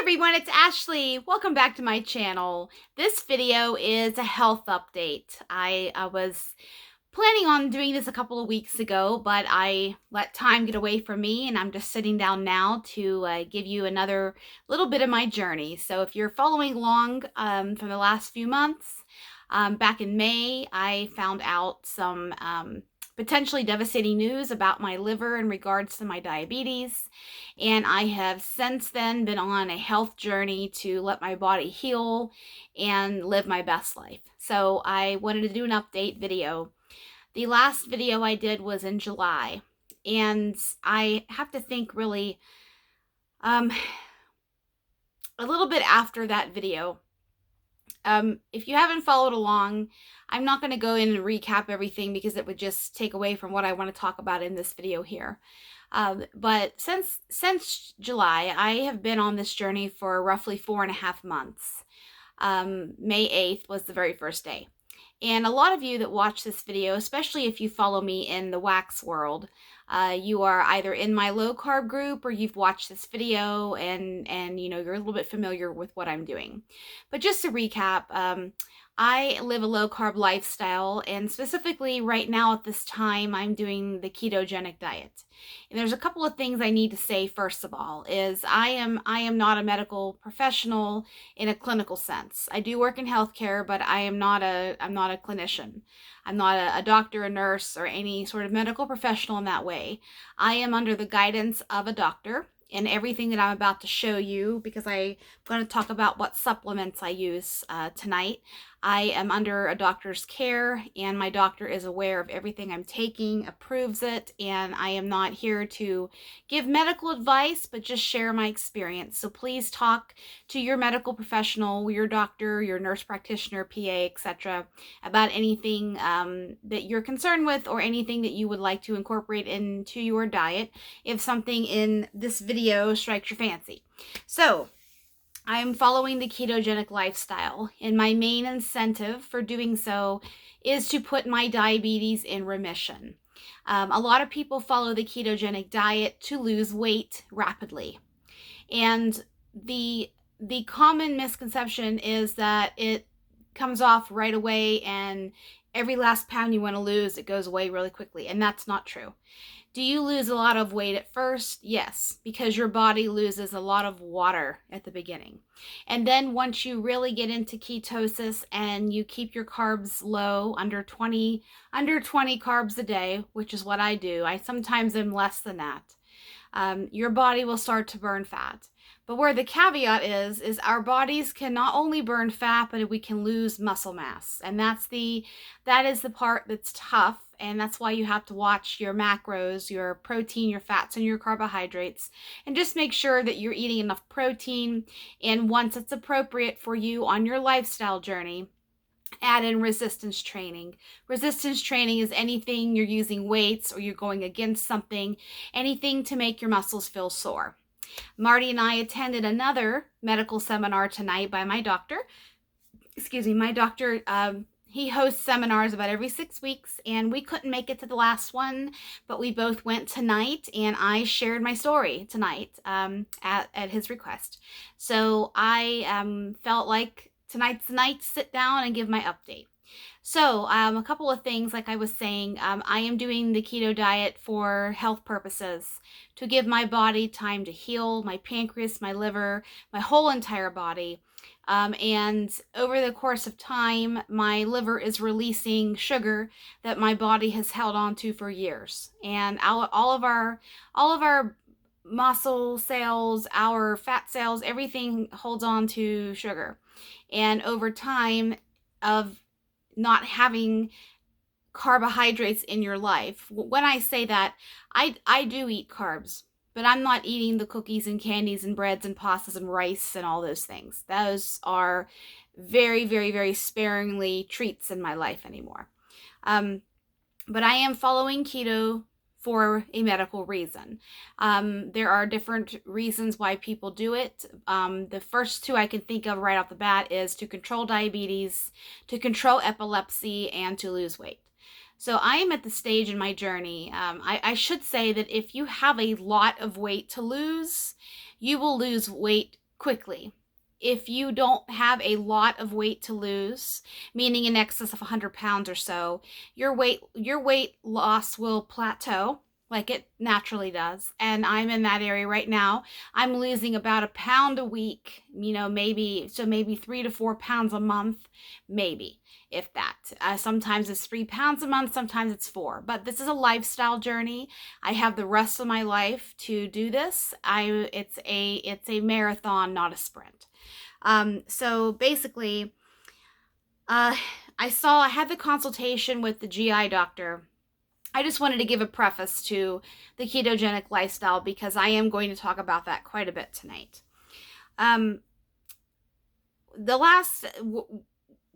everyone, it's Ashley. Welcome back to my channel. This video is a health update. I was planning on doing this a couple of weeks ago, but I let time get away from me, and I'm just sitting down now to give you another little bit of my journey. So if you're following along from the last few months, back in May, I found out some potentially devastating news about my liver in regards to my diabetes. And I have since then been on a health journey to let my body heal and live my best life. So I wanted to do an update video. The last video I did was in July. And I have to think really a little bit after that video. If you haven't followed along, I'm not going to go in and recap everything because it would just take away from what I want to talk about in this video here. But since July, I have been on this journey for roughly 4.5 months. May 8th was the very first day. And a lot of you that watch this video, especially if you follow me in the wax world, you are either in my low carb group or you've watched this video and you know, you're a little bit familiar with what I'm doing. But just to recap, I live a low carb lifestyle, and specifically right now at this time, I'm doing the ketogenic diet. And there's a couple of things I need to say. First of all, is I am not a medical professional in a clinical sense. I do work in healthcare, but I'm not a clinician. I'm not a doctor, a nurse, or any sort of medical professional in that way. I am under the guidance of a doctor. And everything that I'm about to show you, because I'm going to talk about what supplements I use tonight. I am under a doctor's care, and my doctor is aware of everything I'm taking, approves it, and I am not here to give medical advice, but just share my experience. So please talk to your medical professional, your doctor, your nurse practitioner, PA, etc., about anything that you're concerned with or anything that you would like to incorporate into your diet if something in this video strikes your fancy. So I'm following the ketogenic lifestyle, and my main incentive for doing so is to put my diabetes in remission. A lot of people follow the ketogenic diet to lose weight rapidly, and the common misconception is that it comes off right away and every last pound you want to lose, it goes away really quickly, and that's not true. Do you lose a lot of weight at first? Yes, because your body loses a lot of water at the beginning. And then once you really get into ketosis and you keep your carbs low, under 20 carbs a day, which is what I do. I sometimes am less than that. Your body will start to burn fat. But where the caveat is our bodies can not only burn fat, but we can lose muscle mass. And that is the part that's tough. And that's why you have to watch your macros, your protein, your fats, and your carbohydrates. And just make sure that you're eating enough protein. And once it's appropriate for you on your lifestyle journey, add in resistance training. Resistance training is anything you're using weights or you're going against something, anything to make your muscles feel sore. Marty and I attended another medical seminar tonight by my doctor. Excuse me, my doctor, he hosts seminars about every 6 weeks, and we couldn't make it to the last one, but we both went tonight, and I shared my story tonight at his request. So I felt like tonight's the night to sit down and give my update. So a couple of things, like I was saying, I am doing the keto diet for health purposes, to give my body time to heal, my pancreas, my liver, my whole entire body. And over the course of time, my liver is releasing sugar that my body has held on to for years. And all of our muscle cells, our fat cells, everything holds on to sugar. And over time of not having carbohydrates in your life, when I say that, I do eat carbs, but I'm not eating the cookies and candies and breads and pastas and rice and all those things. Those are very, very, very sparingly treats in my life anymore. But I am following keto for a medical reason. There are different reasons why people do it. The first two I can think of right off the bat is to control diabetes, to control epilepsy, and to lose weight. So I am at the stage in my journey. I should say that if you have a lot of weight to lose, you will lose weight quickly. If you don't have a lot of weight to lose, meaning in excess of 100 pounds or so, your weight loss will plateau like it naturally does. And I'm in that area right now. I'm losing about a pound a week, maybe 3 to 4 pounds a month, maybe, if that. Sometimes it's 3 pounds a month, sometimes it's 4. But this is a lifestyle journey. I have the rest of my life to do this. It's a marathon, not a sprint. So basically, I had the consultation with the GI doctor. I just wanted to give a preface to the ketogenic lifestyle because I am going to talk about that quite a bit tonight. When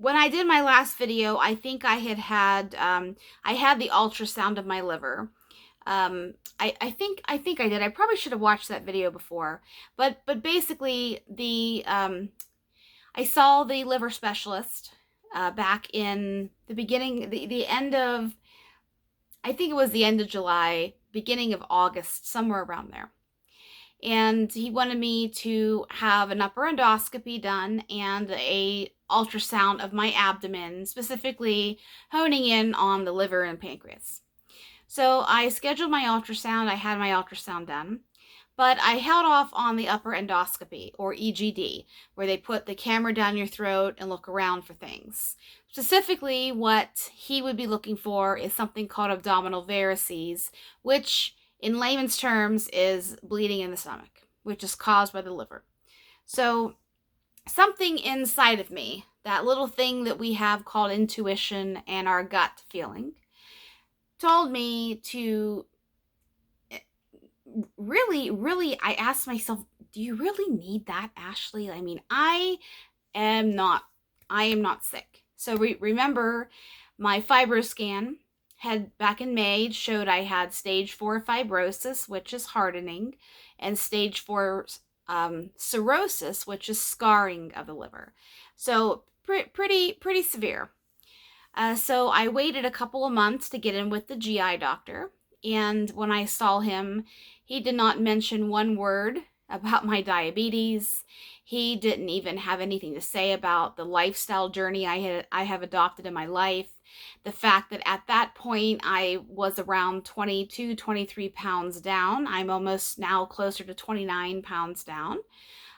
I did my last video, I think I had the ultrasound of my liver. I think I did. I probably should have watched that video before, but basically I saw the liver specialist back in the beginning, the end of, I think it was the end of July, beginning of August, somewhere around there. And he wanted me to have an upper endoscopy done and a ultrasound of my abdomen, specifically honing in on the liver and pancreas. So I scheduled my ultrasound. I had my ultrasound done, but I held off on the upper endoscopy, or EGD, where they put the camera down your throat and look around for things. Specifically, what he would be looking for is something called abdominal varices, which in layman's terms is bleeding in the stomach, which is caused by the liver. So something inside of me, that little thing that we have called intuition and our gut feeling, told me to really, I asked myself, do you really need that, Ashley? I mean, I am not sick. So remember, my FibroScan had back in May showed I had stage 4 fibrosis, which is hardening, and stage 4 cirrhosis, which is scarring of the liver. So pretty severe. So I waited a couple of months to get in with the GI doctor. And when I saw him, he did not mention one word about my diabetes. He didn't even have anything to say about the lifestyle journey I have adopted in my life. The fact that at that point I was around 22, 23 pounds down. I'm almost now closer to 29 pounds down.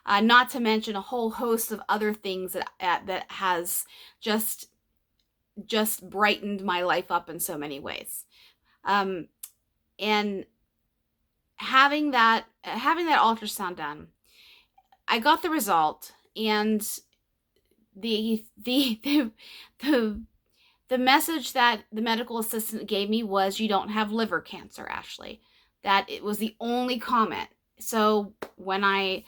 Not to mention a whole host of other things that has just brightened my life up in so many ways. And having that ultrasound done, I got the result, and the message that the medical assistant gave me was, you don't have liver cancer, Ashley. That it was the only comment. So when I,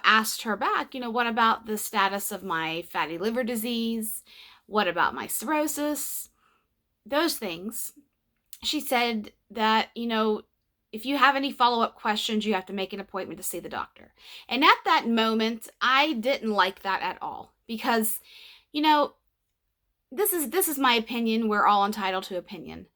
asked her back, what about the status of my fatty liver disease? What about my cirrhosis? Those things. She said that, if you have any follow-up questions, you have to make an appointment to see the doctor. And at that moment, I didn't like that at all because, this is my opinion. We're all entitled to opinion.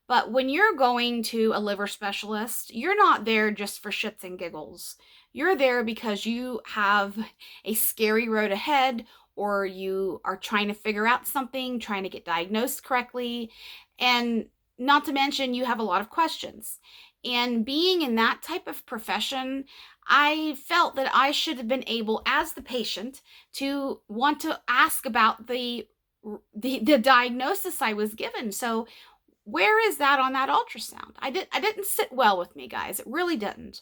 But when you're going to a liver specialist, you're not there just for shits and giggles. You're there because you have a scary road ahead, or you are trying to figure out something, trying to get diagnosed correctly, and not to mention you have a lot of questions. And being in that type of profession, I felt that I should have been able, as the patient, to want to ask about the diagnosis I was given. So where is that on that ultrasound? I didn't sit well with me, guys. It really didn't.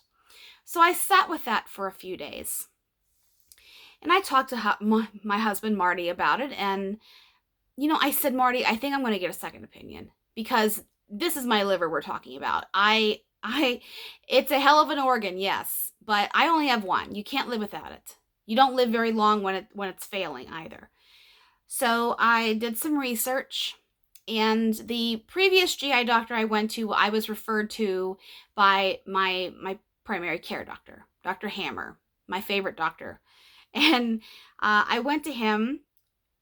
So I sat with that for a few days. And I talked to my husband, Marty, about it. And, I said, Marty, I think I'm going to get a second opinion because this is my liver we're talking about. It's a hell of an organ, yes, but I only have one. You can't live without it. You don't live very long when it's failing either. So I did some research, and the previous GI doctor I went to, I was referred to by my primary care doctor, Dr. Hammer, my favorite doctor. And I went to him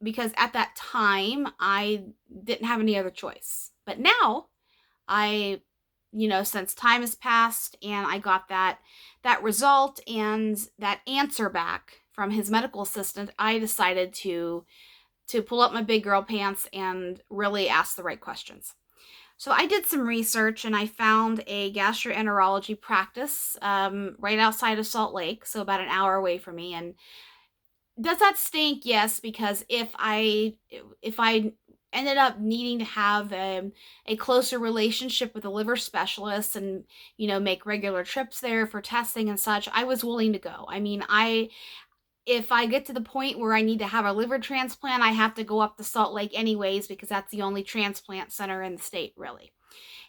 because at that time I didn't have any other choice. But now I since time has passed and I got that result and that answer back from his medical assistant, I decided to pull up my big girl pants and really ask the right questions. So I did some research and I found a gastroenterology practice right outside of Salt Lake, so about an hour away from me. And does that stink? Yes, because if I ended up needing to have a closer relationship with a liver specialist and make regular trips there for testing and such, I was willing to go. I mean, if I get to the point where I need to have a liver transplant, I have to go up to Salt Lake anyways because that's the only transplant center in the state, really.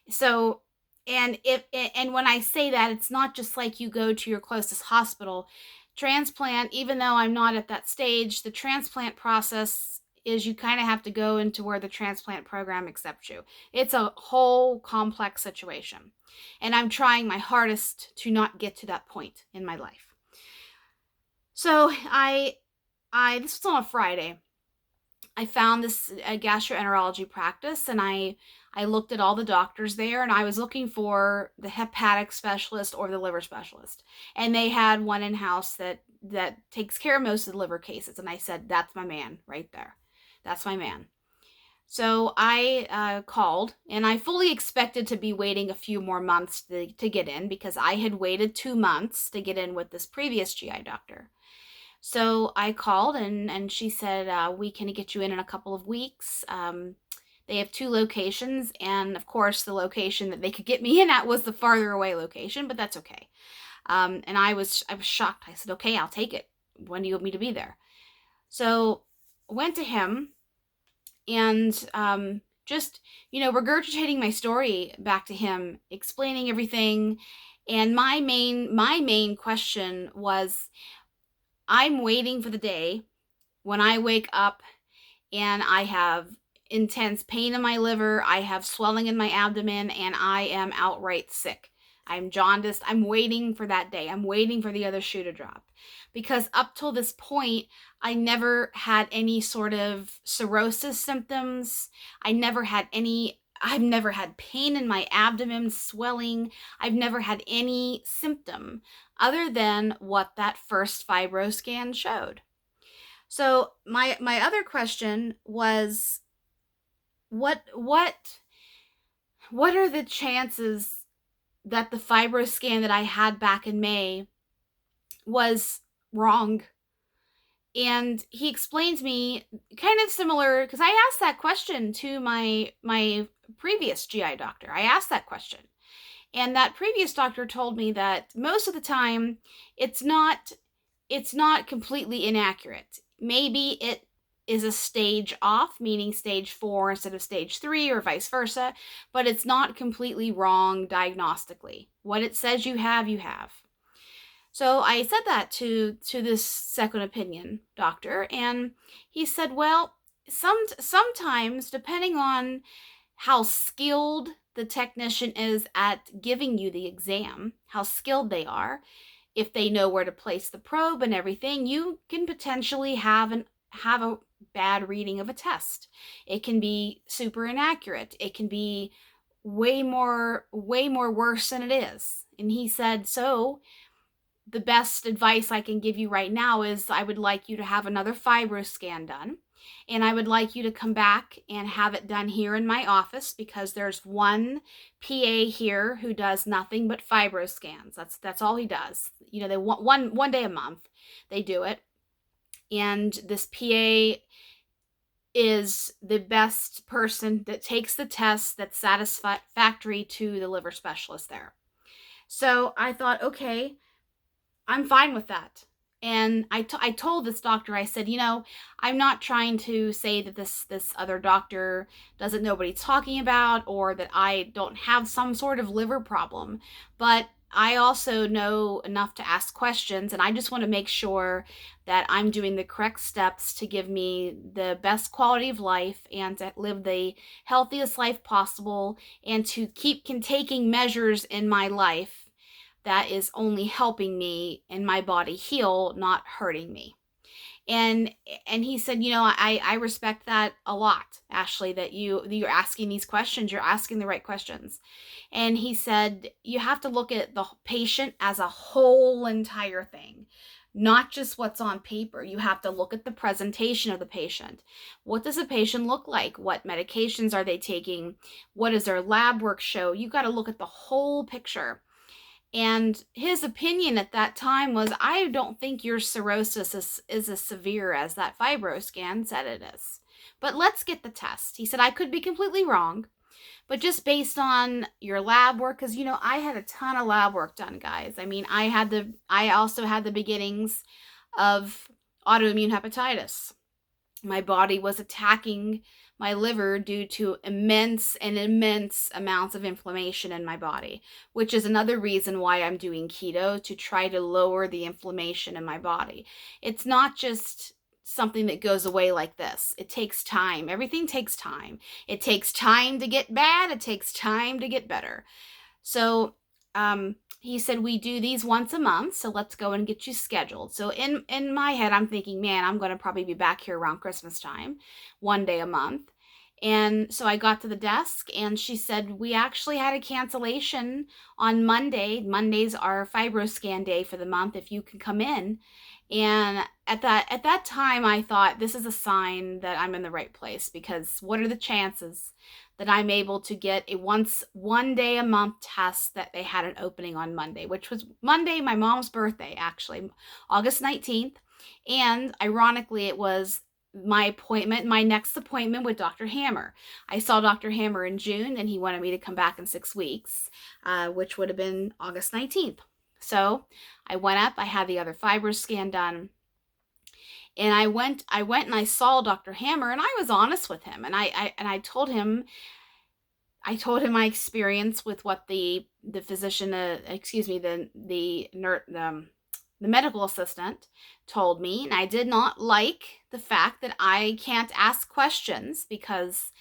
So, and when I say that, it's not just like you go to your closest hospital. Transplant, even though I'm not at that stage, the transplant process is you kind of have to go into where the transplant program accepts you. It's a whole complex situation. And I'm trying my hardest to not get to that point in my life. So this was on a Friday. I found this gastroenterology practice and I looked at all the doctors there and I was looking for the hepatic specialist or the liver specialist. And they had one in-house that takes care of most of the liver cases. And I said, that's my man right there. That's my man. So I called and I fully expected to be waiting a few more months to get in because I had waited 2 months to get in with this previous GI doctor. So I called and she said, we can get you in a couple of weeks. They have 2 locations. And of course, the location that they could get me in at was the farther away location, but that's okay. And I was shocked. I said, okay, I'll take it. When do you want me to be there? So I went to him and just, regurgitating my story back to him, explaining everything. And my main question was, I'm waiting for the day when I wake up and I have intense pain in my liver, I have swelling in my abdomen, and I am outright sick. I'm jaundiced. I'm waiting for that day. I'm waiting for the other shoe to drop. Because up till this point, I never had any sort of cirrhosis symptoms. I've never had pain in my abdomen, swelling. I've never had any symptom other than what that first FibroScan showed. So my other question was, what are the chances that the FibroScan that I had back in May was wrong? And he explained to me kind of similar, because I asked that question to my previous GI doctor. I asked that question. And that previous doctor told me that most of the time it's not completely inaccurate. Maybe it is a stage off, meaning stage 4 instead of stage 3 or vice versa, but it's not completely wrong diagnostically. What it says you have, you have. So I said that to this second opinion doctor, and he said, well, sometimes depending on how skilled the technician is at giving you the exam, how skilled they are, if they know where to place the probe and everything, you can potentially have a bad reading of a test. It can be super inaccurate. It can be way more worse than it is. And he said, so the best advice I can give you right now is I would like you to have another FibroScan done. And I would like you to come back and have it done here in my office because there's one PA here who does nothing but FibroScans. That's all he does. They want one day a month they do it. And this PA is the best person that takes the test that's satisfactory to the liver specialist there. So I thought, okay, I'm fine with that. And I told this doctor, I said, I'm not trying to say that this other doctor doesn't know what he's talking about or that I don't have some sort of liver problem, but I also know enough to ask questions, and I just want to make sure that I'm doing the correct steps to give me the best quality of life and to live the healthiest life possible and to keep taking measures in my life that is only helping me and my body heal, not hurting me. And and he said, I respect that a lot, Ashley, that you're asking these questions. You're asking the right questions. And he said, you have to look at the patient as a whole entire thing, not just what's on paper. You have to look at the presentation of the patient. What does the patient look like? What medications are they taking? What does their lab work show? You got to look at the whole picture. And his opinion at that time was, I don't think your cirrhosis is as severe as that FibroScan said it is. But let's get the test. He said, I could be completely wrong, but just based on your lab work, because I had a ton of lab work done, guys. I mean, I also had the beginnings of autoimmune hepatitis. My body was attacking my liver due to immense amounts of inflammation in my body, which is another reason why I'm doing keto, to try to lower the inflammation in my body. It's not just something that goes away like this. It takes time. Everything takes time. It takes time to get bad. It takes time to get better. So, he said, we do these once a month, so let's go and get you scheduled. So in my head, I'm thinking, man, I'm going to probably be back here around Christmas time, one day a month. And so I got to the desk, and she said, we actually had a cancellation on Monday. Mondays are FibroScan day for the month, if you can come in. And at that time, I thought, this is a sign that I'm in the right place, because what are the chances that I'm able to get a one day a month test, that they had an opening on Monday, which was Monday, my mom's birthday, actually, August 19th. And ironically, it was my next appointment with Dr. Hammer. I saw Dr. Hammer in June, and he wanted me to come back in 6 weeks, which would have been August 19th. So I went up, I had the other FibroScan done. And I went and I saw Dr. Hammer, and I was honest with him. And I told him my experience with what the physician, the medical assistant told me. And I did not like the fact that I can't ask questions, because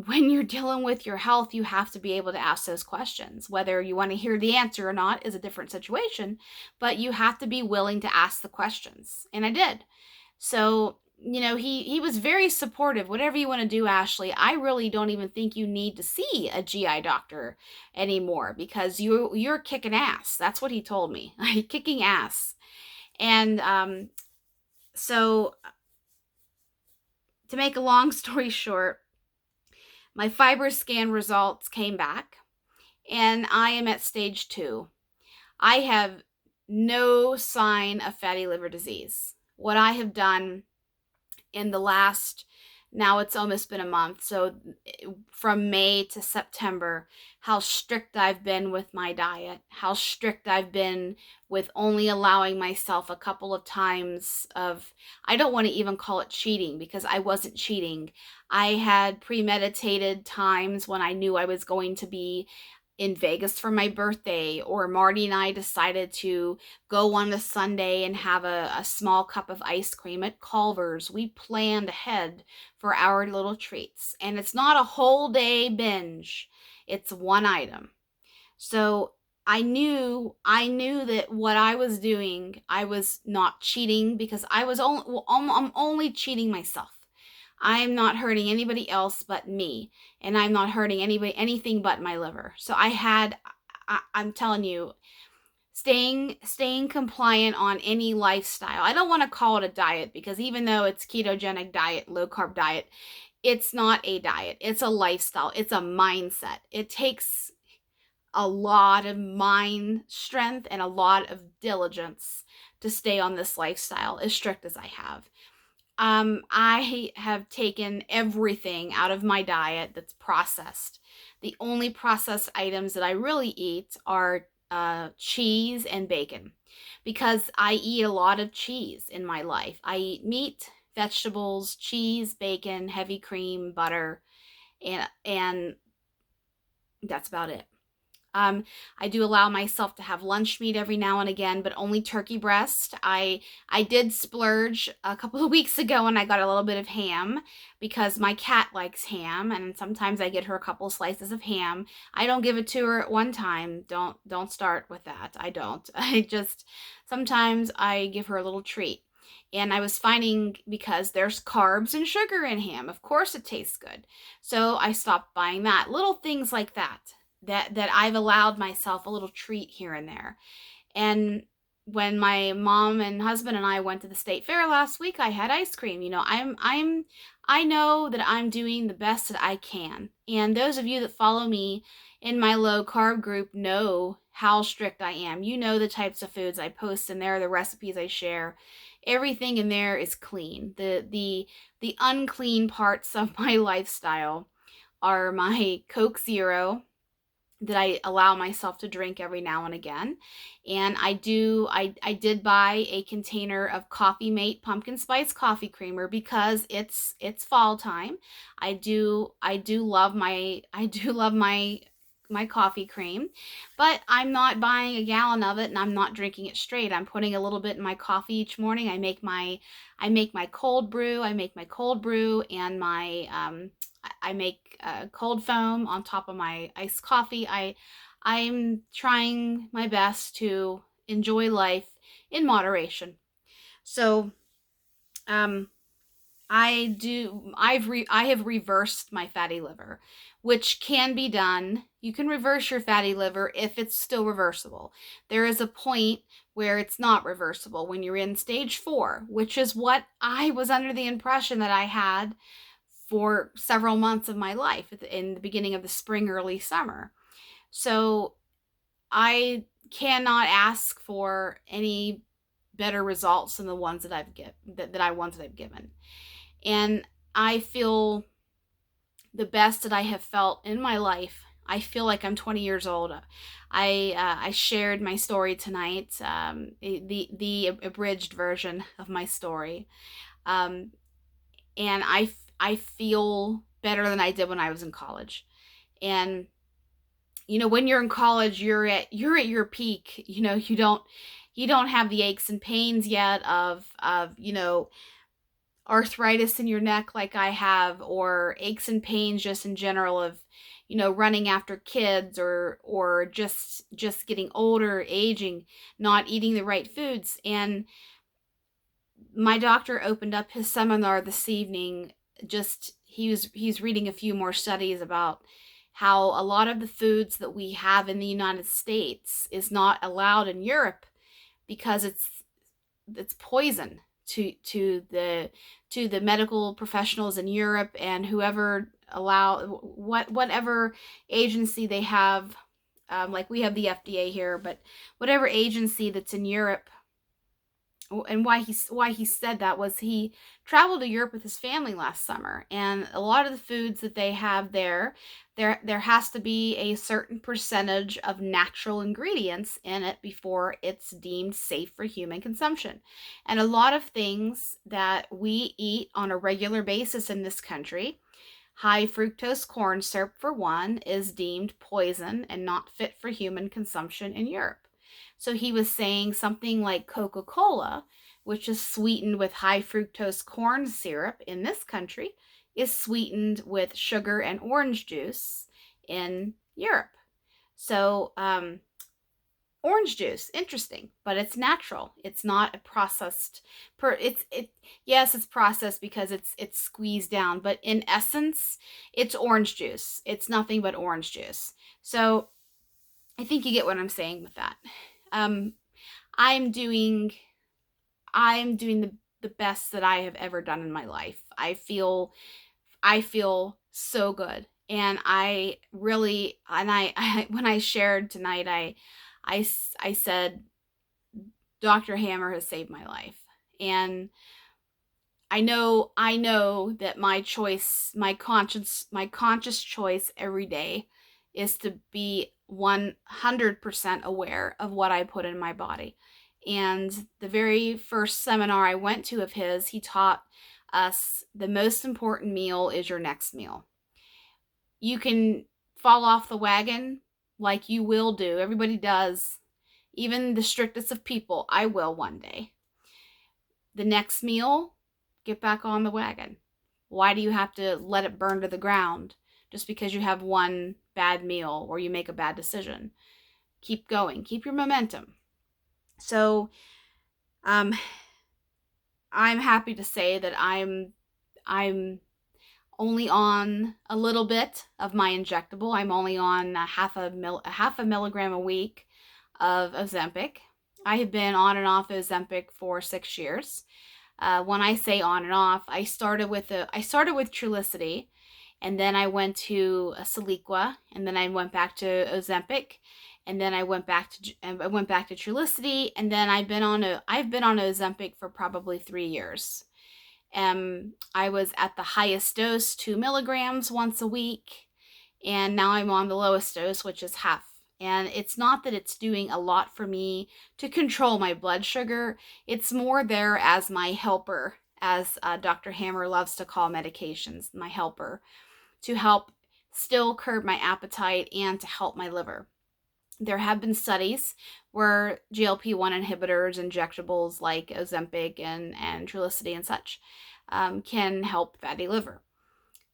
when you're dealing with your health, you have to be able to ask those questions. Whether you want to hear the answer or not is a different situation, but you have to be willing to ask the questions. And I did. So, he was very supportive. Whatever you want to do, Ashley, I really don't even think you need to see a GI doctor anymore, because you're kicking ass. That's what he told me. Kicking ass. And so to make a long story short, my FibroScan results came back, and I am at stage 2. I have no sign of fatty liver disease. What I have done in the last, now it's almost been a month, so from May to September, how strict I've been with my diet, how strict I've been with only allowing myself a couple of times of, I don't want to even call it cheating, because I wasn't cheating. I had premeditated times when I knew I was going to be in Vegas for my birthday, or Marty and I decided to go on a Sunday and have a small cup of ice cream at Culver's. We planned ahead for our little treats. And it's not a whole day binge. It's one item. So I knew that what I was doing, I was not cheating, because I'm only cheating myself. I'm not hurting anybody else but me, and I'm not hurting anything but my liver. So I'm telling you, staying compliant on any lifestyle. I don't want to call it a diet, because even though it's ketogenic diet, low carb diet, it's not a diet. It's a lifestyle. It's a mindset. It takes a lot of mind strength and a lot of diligence to stay on this lifestyle as strict as I have. I have taken everything out of my diet that's processed. The only processed items that I really eat are cheese and bacon, because I eat a lot of cheese in my life. I eat meat, vegetables, cheese, bacon, heavy cream, butter, and that's about it. I do allow myself to have lunch meat every now and again, but only turkey breast. I did splurge a couple of weeks ago, and I got a little bit of ham, because my cat likes ham, and sometimes I get her a couple slices of ham. I don't give it to her at one time. Don't start with that. I don't. Sometimes I give her a little treat. And I was finding, because there's carbs and sugar in ham, of course it tastes good. So I stopped buying that. Little things like that I've allowed myself a little treat here and there. And when my mom and husband and I went to the state fair last week, I had ice cream. I know that I'm doing the best that I can. And those of you that follow me in my low carb group know how strict I am. You know the types of foods I post in there, the recipes I share. Everything in there is clean. The unclean parts of my lifestyle are my Coke Zero that I allow myself to drink every now and again. And I did buy a container of Coffee Mate pumpkin spice coffee creamer because it's fall time. I do love my coffee cream, but I'm not buying a gallon of it and I'm not drinking it straight. I'm putting a little bit in my coffee each morning. I make my cold brew. I make my cold brew and I make cold foam on top of my iced coffee. I'm trying my best to enjoy life in moderation. So, um, I have reversed my fatty liver, which can be done. You can reverse your fatty liver if it's still reversible. There is a point where it's not reversible when you're in stage 4, which is what I was under the impression that I had for several months of my life in the beginning of the spring, early summer. So I cannot ask for any better results than the ones that I've given. And I feel the best that I have felt in my life. I feel like I'm 20 years old. I shared my story tonight, the abridged version of my story, um, and I feel better than I did when I was in college. And when you're in college, you're at your peak. You don't have the aches and pains yet of arthritis in your neck like I have, or aches and pains just in general of running after kids, or just getting older, aging, not eating the right foods. And my doctor opened up his seminar this evening. Just he's reading a few more studies about how a lot of the foods that we have in the United States is not allowed in Europe because it's poison to the medical professionals in Europe, and whoever whatever agency they have, like we have the FDA here, but whatever agency that's in Europe. And why he said that was he traveled to Europe with his family last summer, and a lot of the foods that they have there has to be a certain percentage of natural ingredients in it before it's deemed safe for human consumption. And a lot of things that we eat on a regular basis in this country, high fructose corn syrup for one, is deemed poison and not fit for human consumption in Europe. So he was saying something like Coca-Cola, which is sweetened with high fructose corn syrup in this country, is sweetened with sugar and orange juice in Europe. So orange juice, interesting, but it's natural. It's not a processed. Yes, it's processed because it's squeezed down, but in essence, it's orange juice. It's nothing but orange juice. So I think you get what I'm saying with that. Um, I'm doing the best that I have ever done in my life. I feel so good. And I when I shared tonight, I said, Dr. Hammer has saved my life. And I know that my choice, my conscious choice every day is to be 100% aware of what I put in my body. And the very first seminar I went to of his, he taught us the most important meal is your next meal. You can fall off the wagon like you will do. Everybody does. Even the strictest of people. I will one day. The next meal, get back on the wagon. Why do you have to let it burn to the ground just because you have one bad meal or you make a bad decision? Keep going. Keep your momentum. So, I'm happy to say that I'm only on a little bit of my injectable. I'm only on a half a milligram a week of Ozempic. I have been on and off Ozempic for 6 years. When I say on and off, I started with Trulicity, and then I went to Soliqua, and then I went back to Ozempic, and then I went back to Trulicity, and then I've been on Ozempic for probably 3 years. I was at the highest dose, 2 milligrams once a week, and now I'm on the lowest dose, which is half. And it's not that it's doing a lot for me to control my blood sugar. It's more there as my helper, as Dr. Hammer loves to call medications, my helper, to help still curb my appetite and to help my liver. There have been studies where GLP-1 inhibitors, injectables like Ozempic and Trulicity and such, can help fatty liver.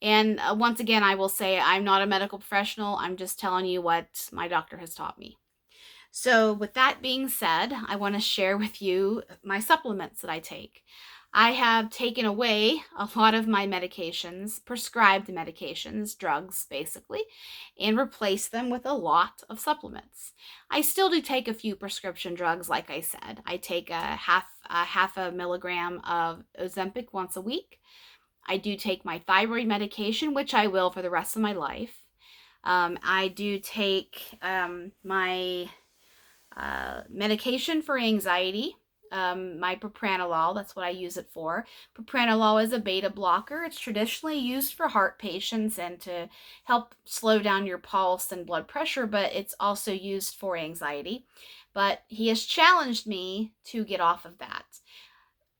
And once again, I will say I'm not a medical professional. I'm just telling you what my doctor has taught me. So with that being said, I want to share with you my supplements that I take. I have taken away a lot of my medications, prescribed medications, drugs basically, and replaced them with a lot of supplements. I still do take a few prescription drugs, like I said. I take a half a milligram of Ozempic once a week. I do take my thyroid medication, which I will for the rest of my life. I do take my medication for anxiety, my propranolol. That's what I use it for. Propranolol is a beta blocker. It's traditionally used for heart patients and to help slow down your pulse and blood pressure, but it's also used for anxiety. But he has challenged me to get off of that.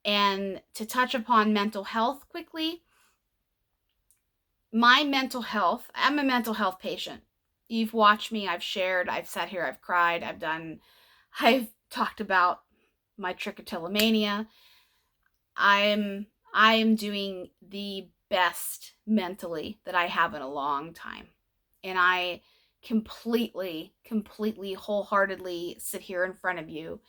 And to touch upon mental health quickly, my mental health, I'm a mental health patient. You've watched me, I've shared, I've sat here, I've cried, I've talked about my trichotillomania. I am doing the best mentally that I have in a long time. And I completely, wholeheartedly sit here in front of you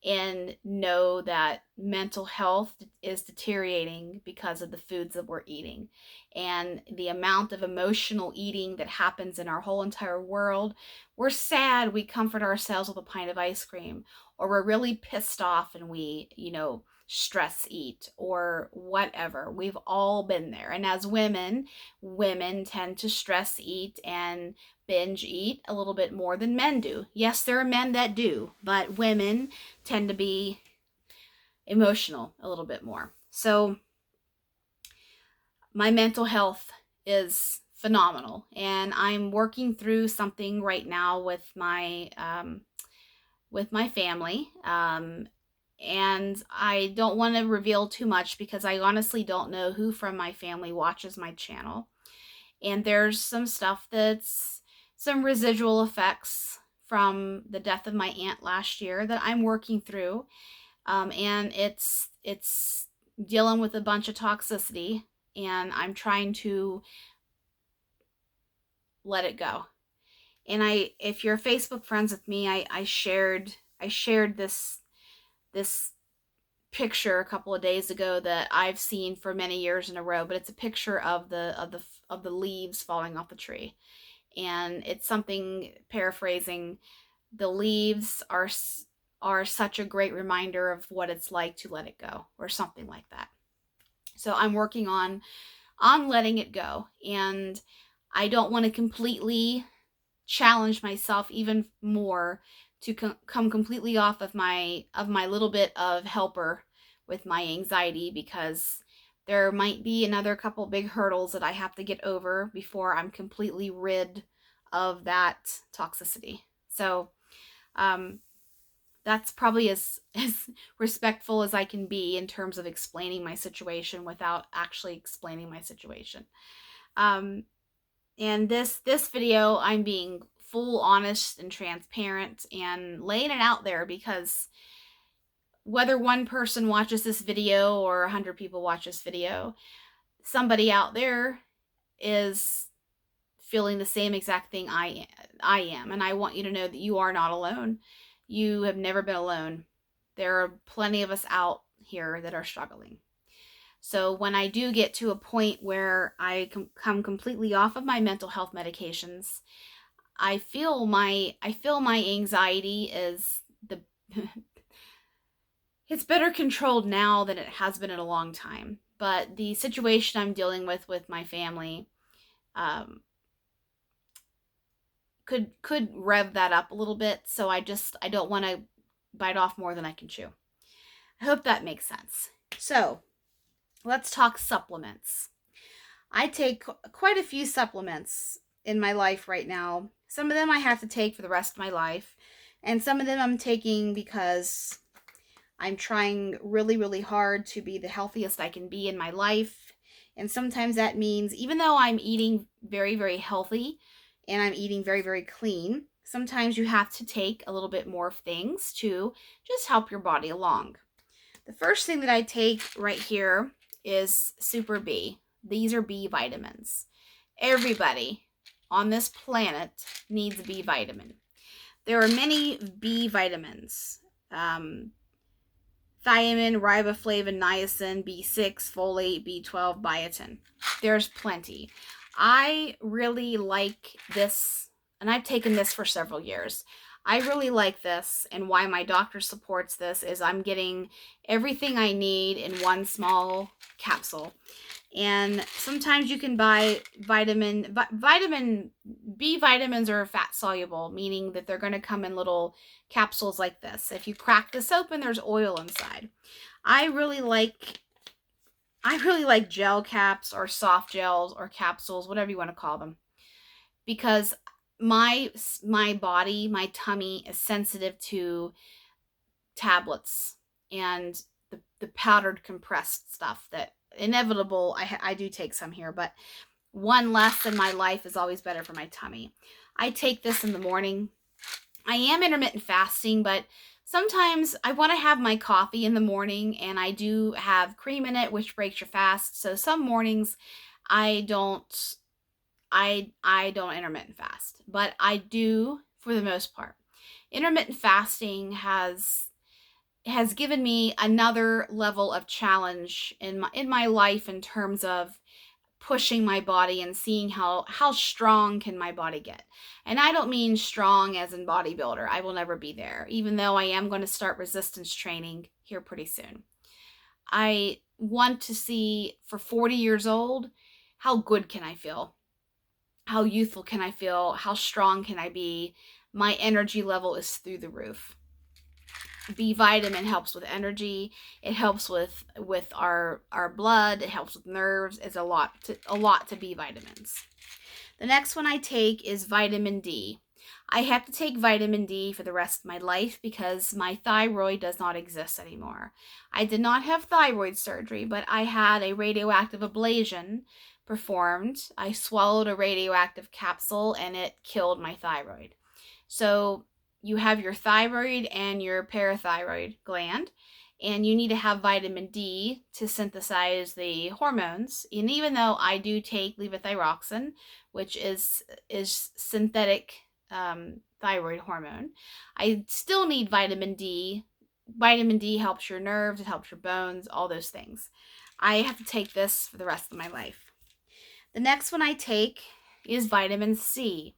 and know that mental health is deteriorating because of the foods that we're eating and the amount of emotional eating that happens in our whole entire world. We're sad, we comfort ourselves with a pint of ice cream, or we're really pissed off and we, stress eat or whatever. We've all been there. And as women tend to stress eat and binge eat a little bit more than men do. Yes, there are men that do, but women tend to be emotional a little bit more. So my mental health is phenomenal, and I'm working through something right now with my family. And I don't want to reveal too much because I honestly don't know who from my family watches my channel. And there's some stuff that's some residual effects from the death of my aunt last year that I'm working through. And it's dealing with a bunch of toxicity, and I'm trying to let it go. And if you're Facebook friends with me, I shared this picture a couple of days ago that I've seen for many years in a row, but it's a picture of the leaves falling off the tree. And it's something paraphrasing, the leaves are such a great reminder of what it's like to let it go, or something like that. So I'm working on letting it go, and I don't want to completely challenge myself even more to come completely off of my little bit of helper with my anxiety, because there might be another couple big hurdles that I have to get over before I'm completely rid of that toxicity. So that's probably as respectful as I can be in terms of explaining my situation without actually explaining my situation. And this video, I'm being full honest and transparent and laying it out there, because whether one person watches this video or 100 people watch this video, somebody out there is feeling the same exact thing I am. And I want you to know that you are not alone. You have never been alone. There are plenty of us out here that are struggling. So when I do get to a point where I come completely off of my mental health medications, I feel my anxiety is the it's better controlled now than it has been in a long time. But the situation I'm dealing with my family um, could rev that up a little bit. So I don't want to bite off more than I can chew. I hope that makes sense. So let's talk supplements. I take quite a few supplements in my life right now. Some of them I have to take for the rest of my life, and some of them I'm taking because I'm trying really, really hard to be the healthiest I can be in my life. And sometimes that means, even though I'm eating very, very healthy and I'm eating very, very clean, sometimes you have to take a little bit more of things to just help your body along. The first thing that I take right here is Super B. These are B vitamins. Everybody on this planet needs a B vitamin. There are many B vitamins. Thiamine, riboflavin, niacin, B6, folate, B12, biotin. There's plenty. I really like this, and I've taken this for several years. I really like this, and why my doctor supports this is I'm getting everything I need in one small capsule. And sometimes you can buy vitamin B vitamins are fat soluble, meaning that they're going to come in little capsules like this. If you crack this open, there's oil inside. I really like gel caps or soft gels or capsules, whatever you want to call them, because my body, my tummy is sensitive to tablets and the powdered compressed stuff that inevitable. I do take some here, but one less in my life is always better for my tummy. I take this in the morning. I am intermittent fasting, but sometimes I want to have my coffee in the morning, and I do have cream in it, which breaks your fast. So some mornings I don't intermittent fast, but I do for the most part. Intermittent fasting has given me another level of challenge in my life in terms of pushing my body and seeing how strong can my body get. And I don't mean strong as in bodybuilder. I will never be there, even though I am going to start resistance training here pretty soon. I want to see, for 40 years old, how good can I feel? How youthful can I feel? How strong can I be? My energy level is through the roof. B vitamin helps with energy. It helps with our blood. It helps with nerves. It's a lot to B vitamins. The next one I take is vitamin D. I have to take vitamin D for the rest of my life because my thyroid does not exist anymore. I did not have thyroid surgery, but I had a radioactive ablation performed. I swallowed a radioactive capsule and it killed my thyroid. So you have your thyroid and your parathyroid gland, and you need to have vitamin D to synthesize the hormones. And even though I do take levothyroxine, which is synthetic thyroid hormone, I still need vitamin D. Vitamin D helps your nerves, it helps your bones, all those things. I have to take this for the rest of my life. The next one I take is vitamin C.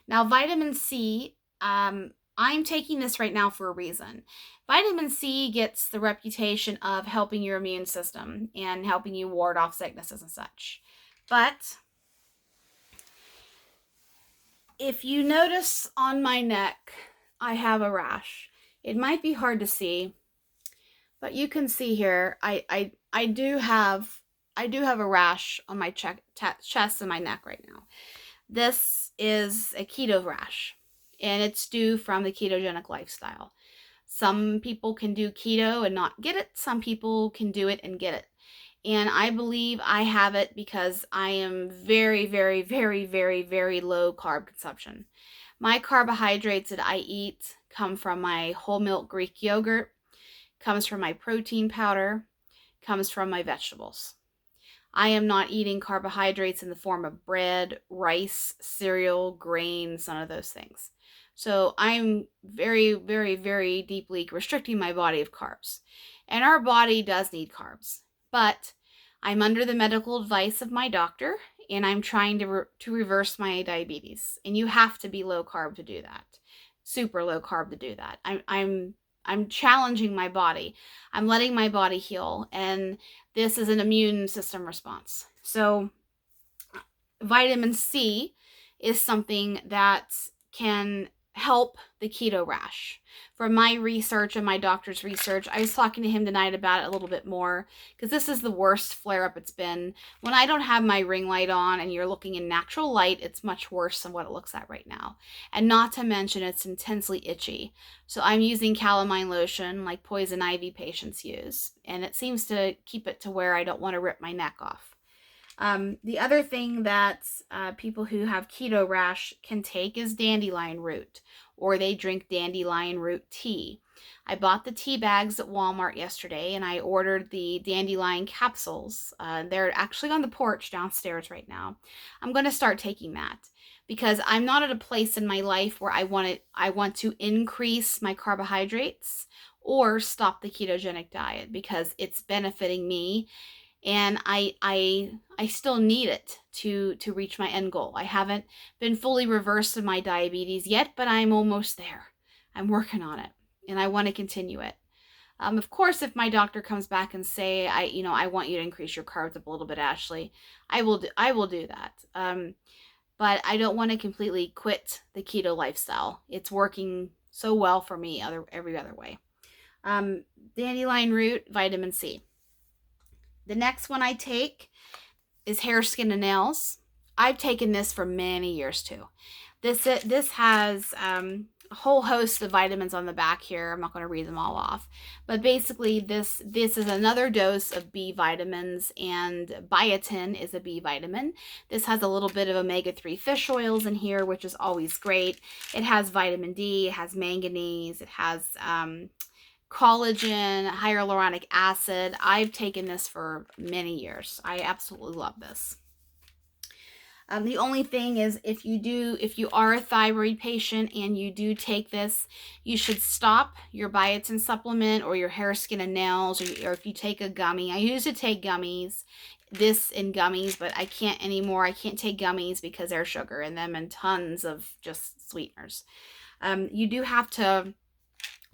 Now, vitamin C, I'm taking this right now for a reason. Vitamin C gets the reputation of helping your immune system and helping you ward off sicknesses and such. But if you notice on my neck, I have a rash. It might be hard to see, but you can see here, I do have a rash on my chest and my neck right now. This is a keto rash, and it's due from the ketogenic lifestyle. Some people can do keto and not get it. Some people can do it and get it. And I believe I have it because I am very, very, very, very, very low carb consumption. My carbohydrates that I eat come from my whole milk Greek yogurt, comes from my protein powder, comes from my vegetables. I am not eating carbohydrates in the form of bread, rice, cereal, grains, none of those things. So I'm very, very, very deeply restricting my body of carbs. And our body does need carbs. But I'm under the medical advice of my doctor, and I'm trying to reverse my diabetes. And you have to be low carb to do that. Super low carb to do that. I'm challenging my body. I'm letting my body heal, and this is an immune system response. So vitamin C is something that can help the keto rash. From my research and my doctor's research, I was talking to him tonight about it a little bit more, because this is the worst flare-up it's been. When I don't have my ring light on and you're looking in natural light, it's much worse than what it looks at right now. And not to mention, it's intensely itchy. So I'm using calamine lotion like poison ivy patients use, and it seems to keep it to where I don't want to rip my neck off. The other thing that people who have keto rash can take is dandelion root, or they drink dandelion root tea. I bought the tea bags at Walmart yesterday, and I ordered the dandelion capsules. They're actually on the porch downstairs right now. I'm going to start taking that because I'm not at a place in my life where I want to increase my carbohydrates or stop the ketogenic diet, because it's benefiting me. And I still need it to reach my end goal. I haven't been fully reversed in my diabetes yet, but I'm almost there. I'm working on it, and I want to continue it. Of course, if my doctor comes back and say, I want you to increase your carbs up a little bit, Ashley, I will do that. But I don't want to completely quit the keto lifestyle. It's working so well for me every other way. Dandelion root, vitamin C. The next one I take is hair, skin, and nails. I've taken this for many years too. This has a whole host of vitamins on the back here. I'm not going to read them all off. But basically, this is another dose of B vitamins, and biotin is a B vitamin. This has a little bit of omega-3 fish oils in here, which is always great. It has vitamin D, it has manganese, it has collagen, hyaluronic acid. I've taken this for many years. I absolutely love this. The only thing is, if you are a thyroid patient and you do take this, you should stop your biotin supplement or your hair, skin, and nails, or if you take a gummy. I used to take gummies, this in gummies, but I can't anymore. I can't take gummies because there's sugar in them and tons of just sweeteners. You do have to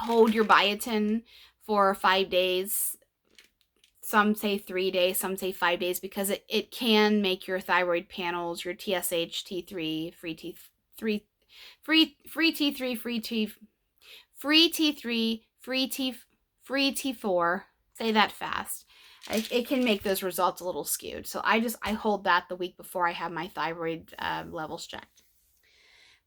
hold your biotin for 5 days. Some say 3 days, some say 5 days, because it can make your thyroid panels, your TSH, T3, free T3, free T4, say that fast. It can make those results a little skewed. So I hold that the week before I have my thyroid levels checked.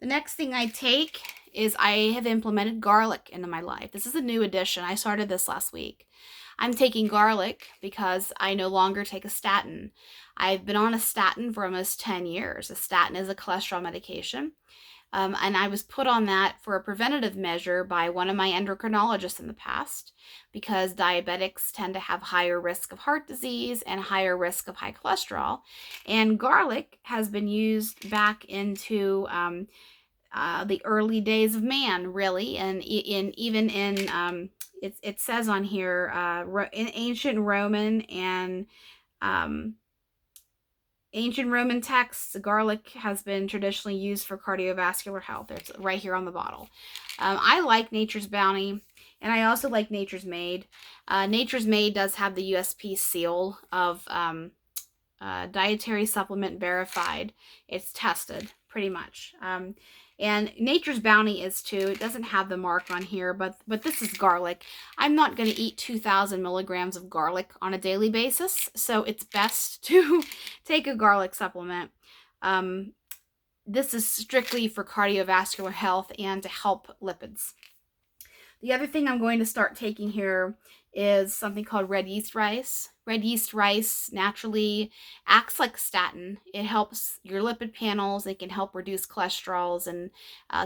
The next thing I take is I have implemented garlic into my life. This is a new addition. I started this last week. I'm taking garlic because I no longer take a statin. I've been on a statin for almost 10 years. A statin is a cholesterol medication. And I was put on that for a preventative measure by one of my endocrinologists in the past, because diabetics tend to have higher risk of heart disease and higher risk of high cholesterol. And garlic has been used back into the early days of man, really, and even in it says on here in ancient Roman and ancient Roman texts, garlic has been traditionally used for cardiovascular health. It's right here on the bottle. I like Nature's Bounty, and I also like Nature's Made. Nature's Made does have the USP seal of dietary supplement verified. It's tested, pretty much. And Nature's Bounty is too. It doesn't have the mark on here, but this is garlic. I'm not going to eat 2,000 milligrams of garlic on a daily basis, so it's best to take a garlic supplement. This is strictly for cardiovascular health and to help lipids. The other thing I'm going to start taking here is something called red yeast rice. Red yeast rice naturally acts like statin. It helps your lipid panels. It can help reduce cholesterols and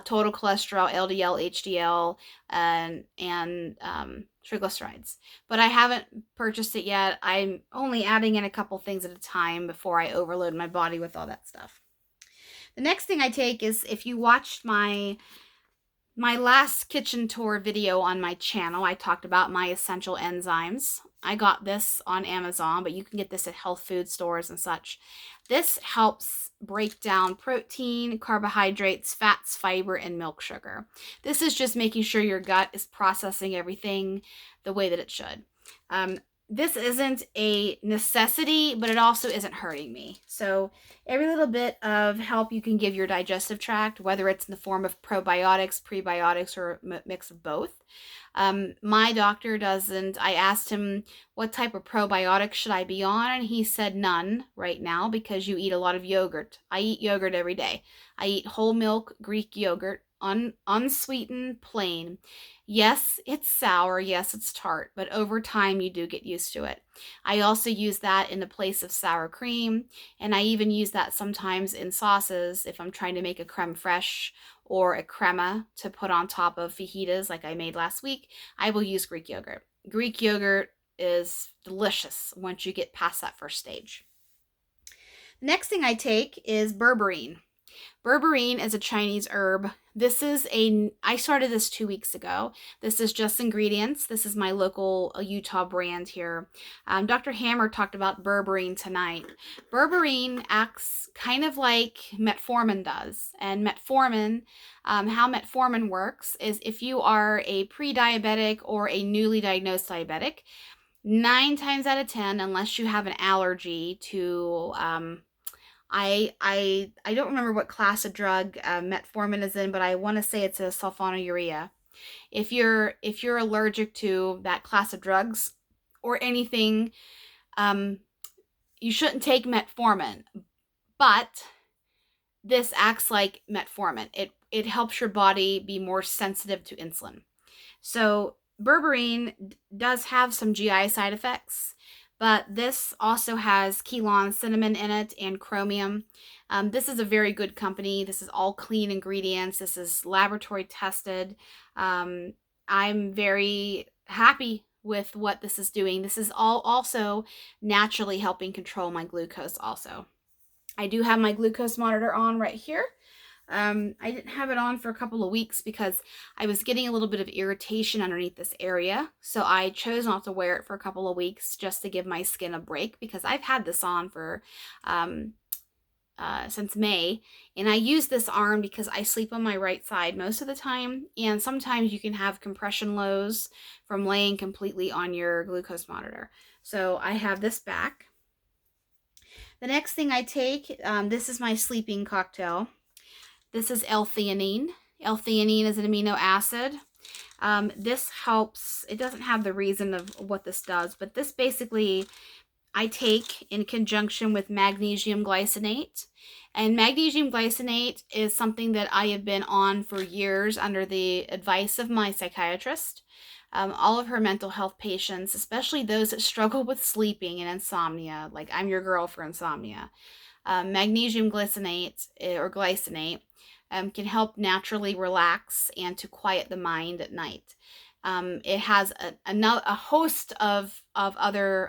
total cholesterol, LDL, HDL, and triglycerides. But I haven't purchased it yet. I'm only adding in a couple things at a time before I overload my body with all that stuff. The next thing I take is, if you watched my My last kitchen tour video on my channel, I talked about my essential enzymes. I got this on Amazon, but you can get this at health food stores and such. This helps break down protein, carbohydrates, fats, fiber, and milk sugar. This is just making sure your gut is processing everything the way that it should. This isn't a necessity, but it also isn't hurting me. So every little bit of help you can give your digestive tract, whether it's in the form of probiotics, prebiotics, or a mix of both. My doctor doesn't, I asked him what type of probiotics should I be on, and he said none right now because you eat a lot of yogurt. I eat yogurt every day. I eat whole milk Greek yogurt, unsweetened, plain. Yes, it's sour. Yes, it's tart, but over time you do get used to it. I also use that in the place of sour cream, and I even use that sometimes in sauces if I'm trying to make a creme fraiche or a crema to put on top of fajitas like I made last week. I will use Greek yogurt. Greek yogurt is delicious once you get past that first stage. The next thing I take is berberine. Berberine is a Chinese herb. I started this 2 weeks ago. This is Just Ingredients. This is my local Utah brand here. Dr. Hammer talked about berberine tonight. Berberine acts kind of like metformin does. And metformin, how metformin works is if you are a pre-diabetic or a newly diagnosed diabetic, 9 times out of 10, unless you have an allergy to I don't remember what class of drug metformin is in, but I want to say it's a sulfonylurea. If you're allergic to that class of drugs or anything, you shouldn't take metformin. But this acts like metformin. It helps your body be more sensitive to insulin. So berberine does have some GI side effects, but this also has Ceylon cinnamon in it and chromium. This is a very good company. This is all clean ingredients. This is laboratory tested. I'm very happy with what this is doing. This is all also naturally helping control my glucose also. I do have my glucose monitor on right here. I didn't have it on for a couple of weeks because I was getting a little bit of irritation underneath this area. So I chose not to wear it for a couple of weeks just to give my skin a break, because I've had this on for since May. And I use this arm because I sleep on my right side most of the time. And sometimes you can have compression lows from laying completely on your glucose monitor. So I have this back. The next thing I take, this is my sleeping cocktail. This is L-theanine. L-theanine is an amino acid. This helps. It doesn't have the reason of what this does, but this basically I take in conjunction with magnesium glycinate. And magnesium glycinate is something that I have been on for years under the advice of my psychiatrist. All of her mental health patients, especially those that struggle with sleeping and insomnia, like I'm your girl for insomnia. Magnesium glycinate or glycinate can help naturally relax and to quiet the mind at night. It has a host of other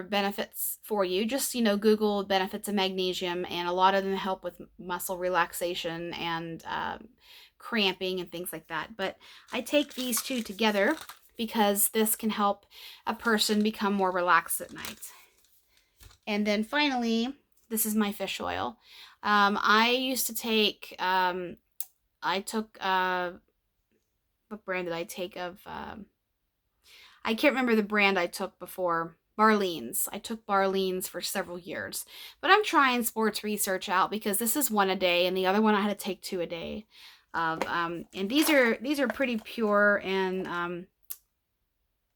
benefits for you. Just, Google benefits of magnesium, and a lot of them help with muscle relaxation and cramping and things like that. But I take these two together because this can help a person become more relaxed at night. And then finally, this is my fish oil. I used to take, what brand did I take of, I can't remember the brand I took before. Barleans. I took Barleans for several years. But I'm trying Sports Research out because this is one a day, and the other one I had to take 2 a day. And these are pretty pure and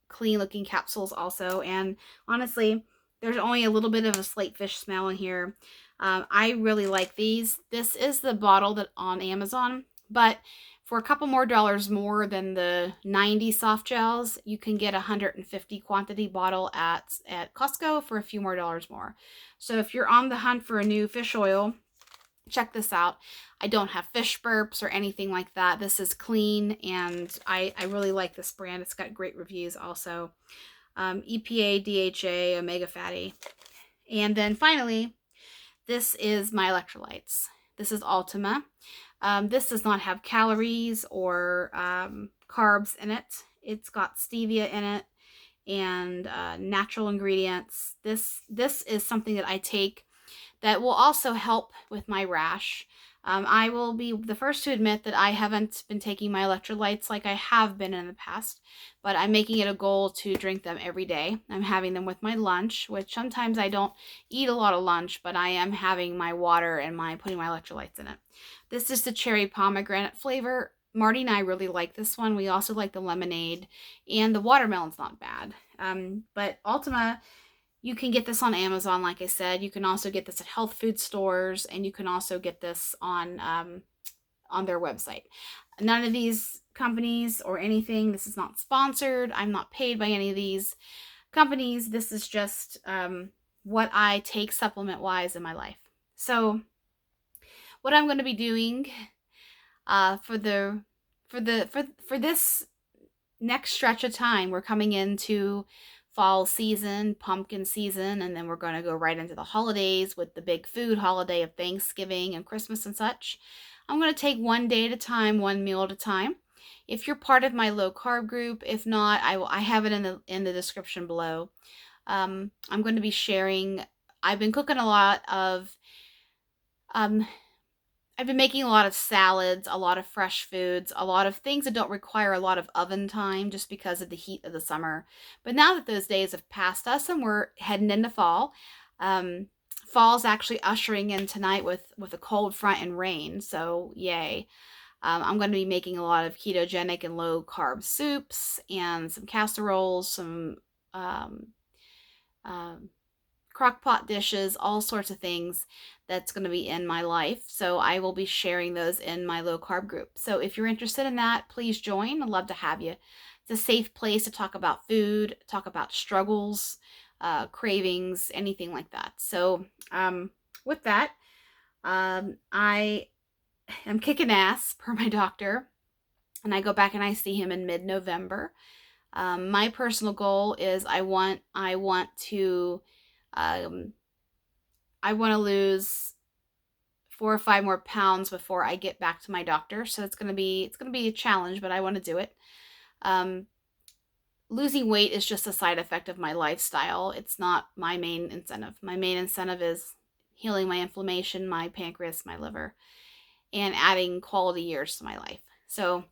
clean looking capsules also. And honestly, there's only a little bit of a slate fish smell in here. I really like these. This is the bottle that on Amazon, but for a couple more dollars more than the 90 soft gels, you can get a 150 quantity bottle at Costco for a few more dollars more. So if you're on the hunt for a new fish oil, check this out. I don't have fish burps or anything like that. This is clean, and I really like this brand. It's got great reviews also. EPA, DHA, omega fatty. And then finally, this is my electrolytes. This is Ultima. This does not have calories or carbs in it. It's got stevia in it and natural ingredients. This is something that I take that will also help with my rash. I will be the first to admit that I haven't been taking my electrolytes like I have been in the past, but I'm making it a goal to drink them every day. I'm having them with my lunch, which sometimes I don't eat a lot of lunch, but I am having my water and putting my electrolytes in it. This is the cherry pomegranate flavor. Marty and I really like this one. We also like the lemonade, and the watermelon's not bad. But Ultima, you can get this on Amazon, like I said. You can also get this at health food stores, and you can also get this on their website. None of these companies or anything, this is not sponsored. I'm not paid by any of these companies. This is just what I take supplement-wise in my life. So what I'm going to be doing for this next stretch of time, we're coming into fall season, pumpkin season, and then we're going to go right into the holidays with the big food holiday of Thanksgiving and Christmas and such. I'm going to take one day at a time, one meal at a time. If you're part of my low carb group, if not, I have it in the description below. I'm going to be sharing. I've been cooking a lot of I've been making a lot of salads, a lot of fresh foods, a lot of things that don't require a lot of oven time just because of the heat of the summer. But now that those days have passed us and we're heading into fall, fall's actually ushering in tonight with a cold front and rain, so yay. I'm going to be making a lot of ketogenic and low carb soups and some casseroles, some crock pot dishes, all sorts of things that's going to be in my life. So I will be sharing those in my low carb group. So if you're interested in that, please join. I'd love to have you. It's a safe place to talk about food, talk about struggles, cravings, anything like that. So with that, I am kicking ass per my doctor, and I go back and I see him in mid-November. My personal goal is I want to lose 4 or 5 more pounds before I get back to my doctor. So it's gonna be a challenge, but I want to do it. Losing weight is just a side effect of my lifestyle. It's not my main incentive. My main incentive is healing my inflammation, my pancreas, my liver, and adding quality years to my life. So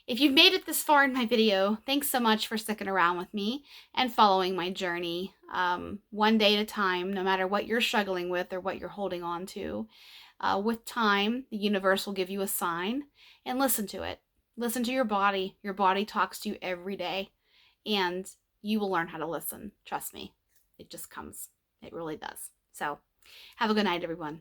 if you've made it this far in my video, thanks so much for sticking around with me and following my journey one day at a time, no matter what you're struggling with or what you're holding on to. With time, the universe will give you a sign, and listen to it. Listen to your body. Your body talks to you every day, and you will learn how to listen. Trust me. It just comes. It really does. So have a good night, everyone.